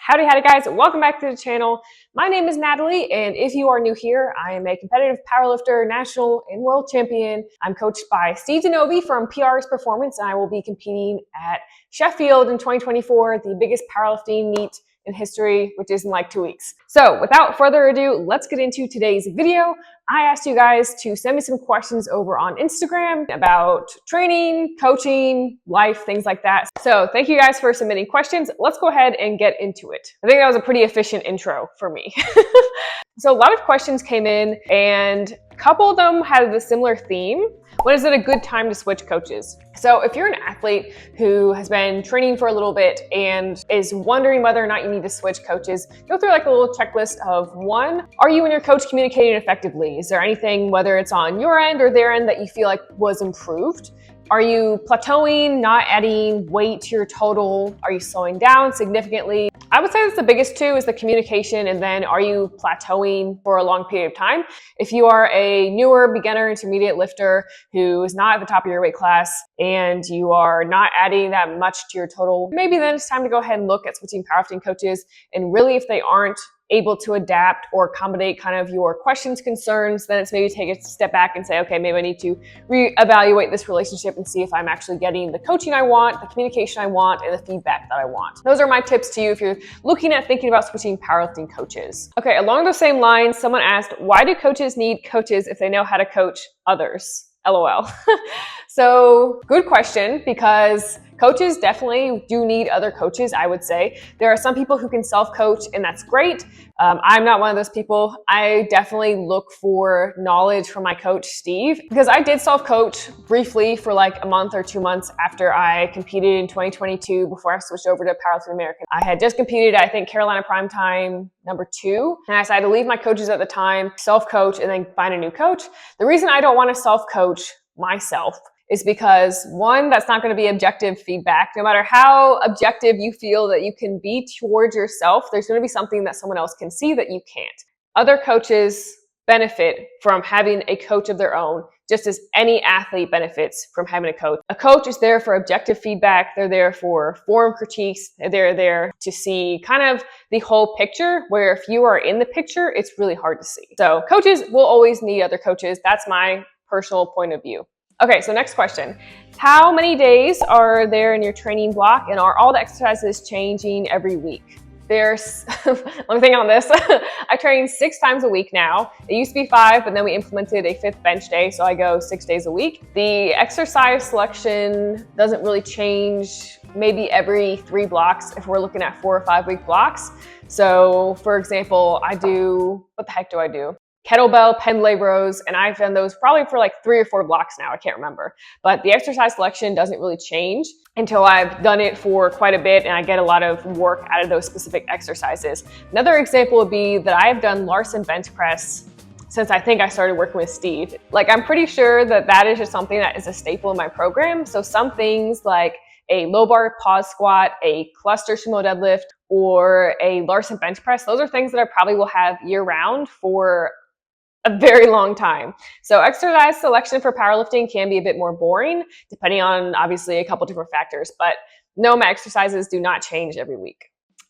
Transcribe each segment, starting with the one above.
Howdy guys, welcome back to the channel. My name is Natalie, and if you are new here, I am a competitive powerlifter, national and world champion. I'm coached by Steve Denovi from PR's Performance, and I will be competing at Sheffield in 2024, the biggest powerlifting meet in history, which is in like 2 weeks. So without further ado, let's get into today's video. I asked you guys to send me some questions over on Instagram about training, coaching, life, things like that. So thank you guys for submitting questions. Let's go ahead and get into it. I think that was a pretty efficient intro for me. So a lot of questions came in and a couple of them had a similar theme. When is it a good time to switch coaches? So if you're an athlete who has been training for a little bit and is wondering whether or not you need to switch coaches, go through like a little checklist of one, are you and your coach communicating effectively? Is there anything, whether it's on your end or their end, that you feel like was improved? Are you plateauing, not adding weight to your total? Are you slowing down significantly? I would say that's the biggest two, is the communication, and then are you plateauing for a long period of time? If you are a newer beginner intermediate lifter who is not at the top of your weight class and you are not adding that much to your total, maybe then it's time to go ahead and look at switching powerlifting coaches. And really, if they aren't able to adapt or accommodate kind of your questions, concerns, then it's maybe take a step back and say, okay, maybe I need to reevaluate this relationship and see if I'm actually getting the coaching I want, the communication I want, and the feedback that I want. Those are my tips to you if you're looking at thinking about switching powerlifting coaches. Okay, along those same lines, someone asked, why do coaches need coaches if they know how to coach others? LOL. So good question, because coaches definitely do need other coaches, I would say. There are some people who can self-coach, and that's great. I'm not one of those people. I definitely look for knowledge from my coach, Steve, because I did self-coach briefly for like a month or 2 months after I competed in 2022 before I switched over to Powerlifting American. I had just competed, I think, Carolina Primetime #2, and I decided to leave my coaches at the time, self-coach, and then find a new coach. The reason I don't want to self-coach myself is because, one, that's not going to be objective feedback. No matter how objective you feel that you can be towards yourself, there's going to be something that someone else can see that you can't. Other coaches benefit from having a coach of their own, just as any athlete benefits from having a coach. A coach is there for objective feedback. They're there for form critiques. They're there to see kind of the whole picture, where if you are in the picture, it's really hard to see. So coaches will always need other coaches. That's my personal point of view. Okay, so next question. How many days are there in your training block, and are all the exercises changing every week? There's, let me think on this. I train 6 times a week now. It used to be 5, but then we implemented a 5th bench day, so I go 6 days a week. The exercise selection doesn't really change, maybe every 3 blocks if we're looking at 4 or 5 week blocks. So for example, I do, what the heck do I do? Kettlebell, pendlay rows, and I've done those probably for like 3 or 4 blocks now, I can't remember. But the exercise selection doesn't really change until I've done it for quite a bit and I get a lot of work out of those specific exercises. Another example would be that I have done Larson bench press since I think I started working with Steve. Like, I'm pretty sure that that is just something that is a staple in my program. So some things like a low bar pause squat, a cluster sumo deadlift, or a Larson bench press, those are things that I probably will have year round for a very long time. So exercise selection for powerlifting can be a bit more boring, depending on obviously a couple different factors, but no, my exercises do not change every week.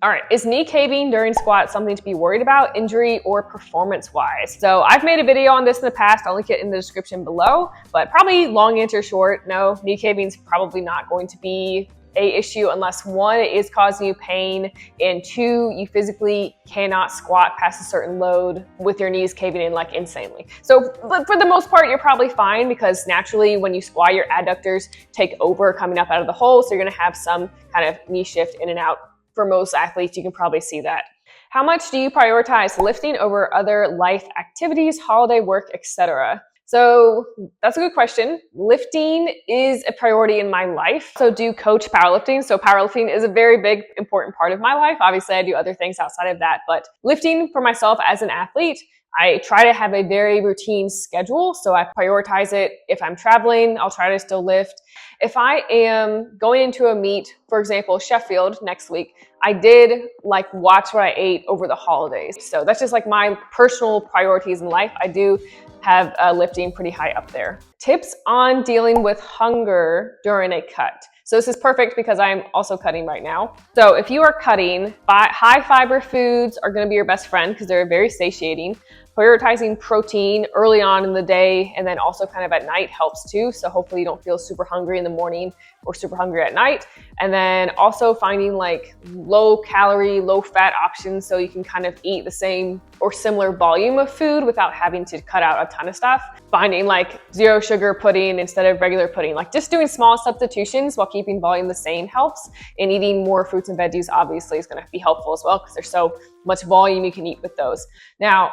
All right, is knee caving during squat something to be worried about, injury or performance-wise? So I've made a video on this in the past. I'll link it in the description below, but probably long answer short, no, knee caving is probably not going to be an issue unless, 1, it is causing you pain, and 2, you physically cannot squat past a certain load with your knees caving in like insanely. So for the most part, you're probably fine, because naturally when you squat, your adductors take over coming up out of the hole. So you're going to have some kind of knee shift in and out. For most athletes, you can probably see that. How much do you prioritize lifting over other life activities, holiday work, etc.? So that's a good question. Lifting is a priority in my life. So do coach powerlifting. So powerlifting is a very big, important part of my life. Obviously, I do other things outside of that, but lifting for myself as an athlete, I try to have a very routine schedule. So I prioritize it. If I'm traveling, I'll try to still lift. If I am going into a meet, for example, Sheffield next week, I did like watch what I ate over the holidays. So that's just like my personal priorities in life. I do have lifting pretty high up there. Tips on dealing with hunger during a cut. So this is perfect because I'm also cutting right now. So if you are cutting, high fiber foods are going to be your best friend because they're very satiating. Prioritizing protein early on in the day and then also kind of at night helps too. So hopefully you don't feel super hungry in the morning or super hungry at night. And then also finding like low calorie, low fat options so you can kind of eat the same or similar volume of food without having to cut out a ton of stuff. Finding like 0 sugar pudding instead of regular pudding, like just doing small substitutions while keeping volume the same helps. And eating more fruits and veggies obviously is going to be helpful as well because there's so much volume you can eat with those. Now,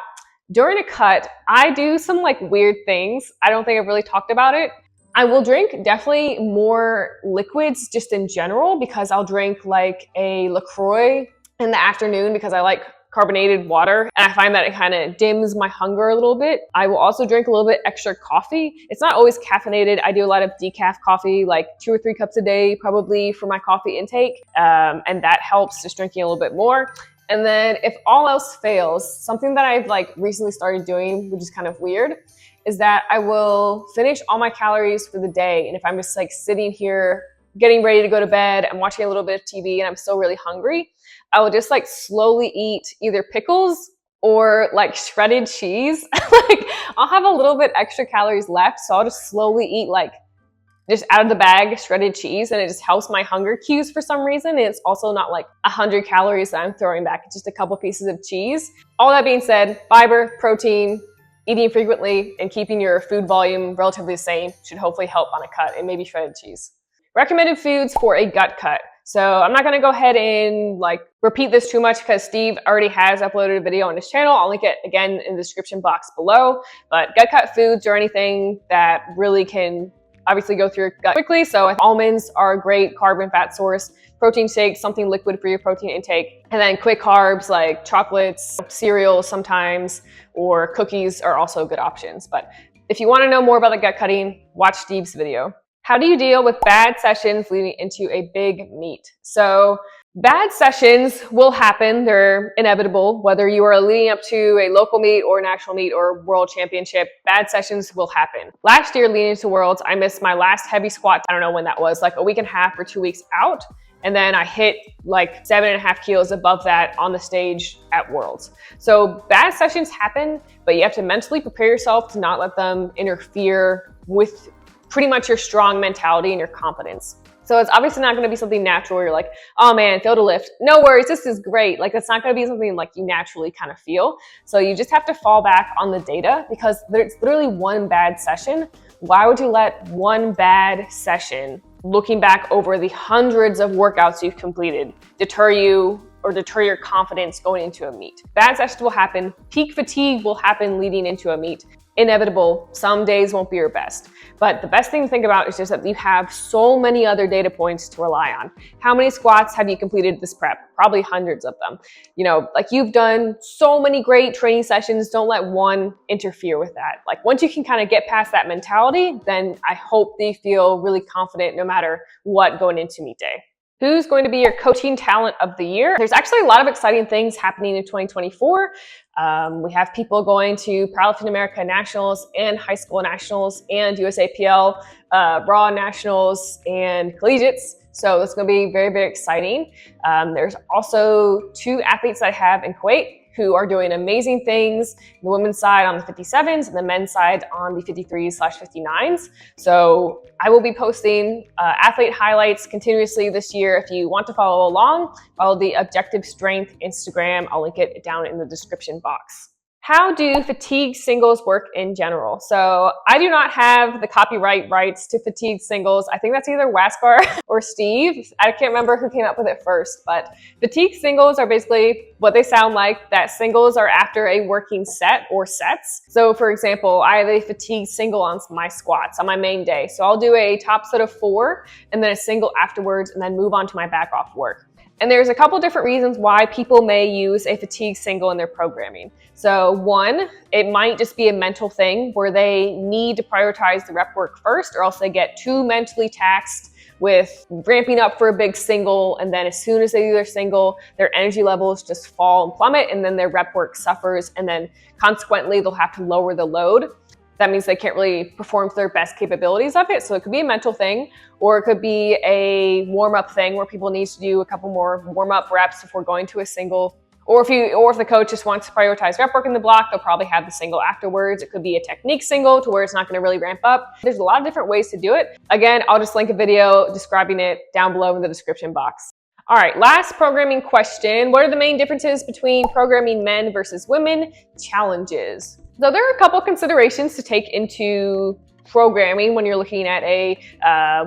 during a cut, I do some like weird things. I don't think I've really talked about it. I will drink definitely more liquids just in general because I'll drink like a LaCroix in the afternoon because I like carbonated water and I find that it kind of dims my hunger a little bit. I will also drink a little bit extra coffee. It's not always caffeinated. I do a lot of decaf coffee, like 2 or 3 cups a day probably for my coffee intake. And that helps just drinking a little bit more. And then if all else fails, something that I've like recently started doing, which is kind of weird, is that I will finish all my calories for the day. And if I'm just like sitting here getting ready to go to bed, I'm watching a little bit of TV and I'm still really hungry, I will just like slowly eat either pickles or like shredded cheese. Like I'll have a little bit extra calories left. So I'll just slowly eat like just out of the bag shredded cheese, and it just helps my hunger cues for some reason. And it's also not like 100 calories that I'm throwing back. It's just a couple pieces of cheese. All that being said, fiber, protein, eating frequently, and keeping your food volume relatively the same should hopefully help on a cut, and maybe shredded cheese. Recommended foods for a gut cut. So I'm not gonna go ahead and like repeat this too much because Steve already has uploaded a video on his channel. I'll link it again in the description box below. But gut cut foods are anything that really can obviously go through your gut quickly. So almonds are a great carb and fat source. Protein shakes, something liquid for your protein intake. And then quick carbs like chocolates, cereal sometimes, or cookies are also good options. But if you want to know more about the gut cutting, watch Steve's video. How do you deal with bad sessions leading into a big meet? So bad sessions will happen. They're inevitable. Whether you are leading up to a local meet or a national meet or world championship, bad sessions will happen. Last year leading into Worlds, I missed my last heavy squat. I don't know when that was, like a week and a half or 2 weeks out. And then I hit like 7.5 kilos above that on the stage at Worlds. So bad sessions happen, but you have to mentally prepare yourself to not let them interfere with pretty much your strong mentality and your confidence. So it's obviously not going to be something natural where you're like, oh man, failed to lift. No worries, this is great. Like that's not going to be something like you naturally kind of feel. So you just have to fall back on the data because there's literally one bad session. Why would you let one bad session, looking back over the hundreds of workouts you've completed, deter you or deter your confidence going into a meet? Bad sessions will happen. Peak fatigue will happen leading into a meet. Inevitable. Some days won't be your best. But the best thing to think about is just that you have so many other data points to rely on. How many squats have you completed this prep? Probably hundreds of them. You know, like you've done so many great training sessions. Don't let one interfere with that. Like once you can kind of get past that mentality, then I hope that you feel really confident no matter what going into meet day. Who's going to be your coaching talent of the year? There's actually a lot of exciting things happening in 2024. We have people going to Powerlifting America Nationals and High School Nationals and USAPL Raw Nationals and Collegiates. So that's going to be very, very exciting. There's also 2 athletes I have in Kuwait who are doing amazing things, the women's side on the 57s and the men's side on the 53s/59s. So I will be posting athlete highlights continuously this year. If you want to follow along, follow the Objective Strength Instagram. I'll link it down in the description box. How do fatigue singles work in general? So I do not have the copyright rights to fatigue singles. I think that's either Waskar or Steve. I can't remember who came up with it first, but fatigue singles are basically what they sound like, that singles are after a working set or sets. So for example, I have a fatigue single on my squats on my main day. So I'll do a top set of 4 and then a single afterwards and then move on to my back off work. And there's a couple different reasons why people may use a fatigue single in their programming. So one, it might just be a mental thing where they need to prioritize the rep work first, or else they get too mentally taxed with ramping up for a big single. And then as soon as they do their single, their energy levels just fall and plummet, and then their rep work suffers. And then consequently, they'll have to lower the load. that means they can't really perform to their best capabilities of it. So it could be a mental thing, or it could be a warm-up thing where people need to do a couple more warm-up reps before going to a single. Or if the coach just wants to prioritize rep work in the block, they'll probably have the single afterwards. It could be a technique single to where it's not going to really ramp up. There's a lot of different ways to do it. Again, I'll just link a video describing it down below in the description box. All right, last programming question. What are the main differences between programming men versus women? Challenges. So there are a couple considerations to take into programming when you're looking at a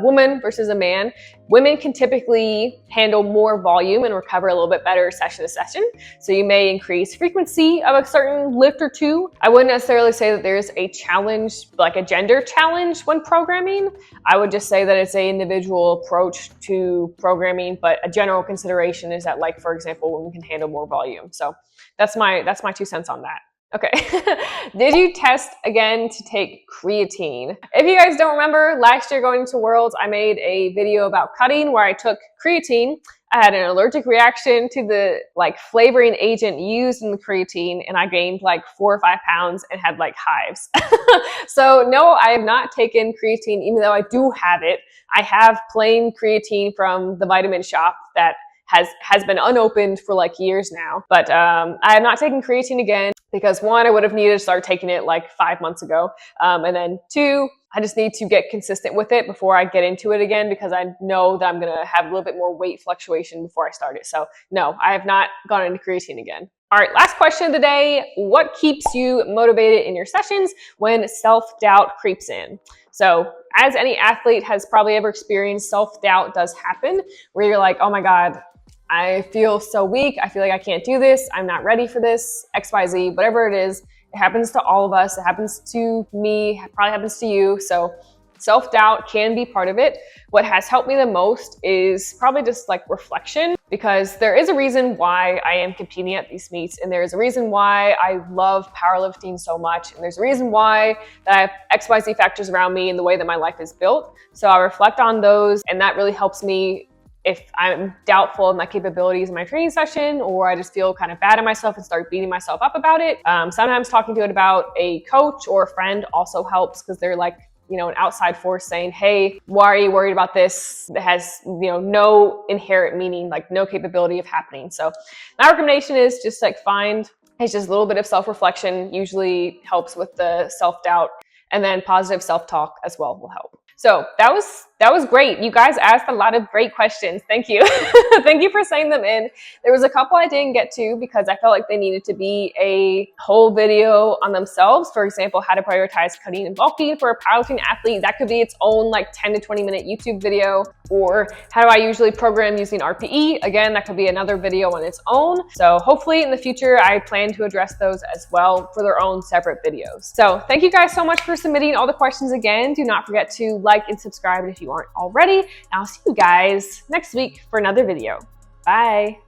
woman versus a man. Women can typically handle more volume and recover a little bit better session to session. So you may increase frequency of a certain lift or two. I wouldn't necessarily say that there's a challenge, like a gender challenge when programming. I would just say that it's an individual approach to programming, but a general consideration is that, like, for example, women can handle more volume. So that's my 2 cents on that. Okay, did you test again to take creatine? If you guys don't remember, last year going into Worlds, I made a video about cutting where I took creatine. I had an allergic reaction to the flavoring agent used in the creatine, and I gained 4 or 5 pounds and had hives. So no, I have not taken creatine, even though I do have it. I have plain creatine from the vitamin shop that has been unopened for years now, but I have not taken creatine again because 1, I would have needed to start taking it 5 months ago, and then 2, I just need to get consistent with it before I get into it again, because I know that I'm gonna have a little bit more weight fluctuation before I start it. So no, I have not gone into creatine again. All right, last question of the day. What keeps you motivated in your sessions when self-doubt creeps in? So as any athlete has probably ever experienced, self-doubt does happen where you're like, oh my God, I feel so weak. I feel like I can't do this. I'm not ready for this, XYZ, whatever it is. It happens to all of us. It happens to me, it probably happens to you. So self-doubt can be part of it. What has helped me the most is probably just reflection, because there is a reason why I am competing at these meets, and there is a reason why I love powerlifting so much, and there's a reason why that I have XYZ factors around me and the way that my life is built. So I reflect on those, and that really helps me if I'm doubtful of my capabilities in my training session, or I just feel kind of bad at myself and start beating myself up about it. Sometimes talking to it about a coach or a friend also helps, because they're an outside force saying, hey, why are you worried about this? That has, no inherent meaning, no capability of happening. So my recommendation is just it's just a little bit of self-reflection usually helps with the self-doubt, and then positive self-talk as well will help. So that was great. You guys asked a lot of great questions. Thank you. Thank you for sending them in. There was a couple I didn't get to because I felt like they needed to be a whole video on themselves. For example, how to prioritize cutting and bulking for a powerlifting athlete. That could be its own 10 to 20 minute YouTube video. Or how do I usually program using RPE? Again, that could be another video on its own. So hopefully in the future, I plan to address those as well for their own separate videos. So thank you guys so much for submitting all the questions again. Do not forget to like and subscribe if you aren't already. And I'll see you guys next week for another video. Bye.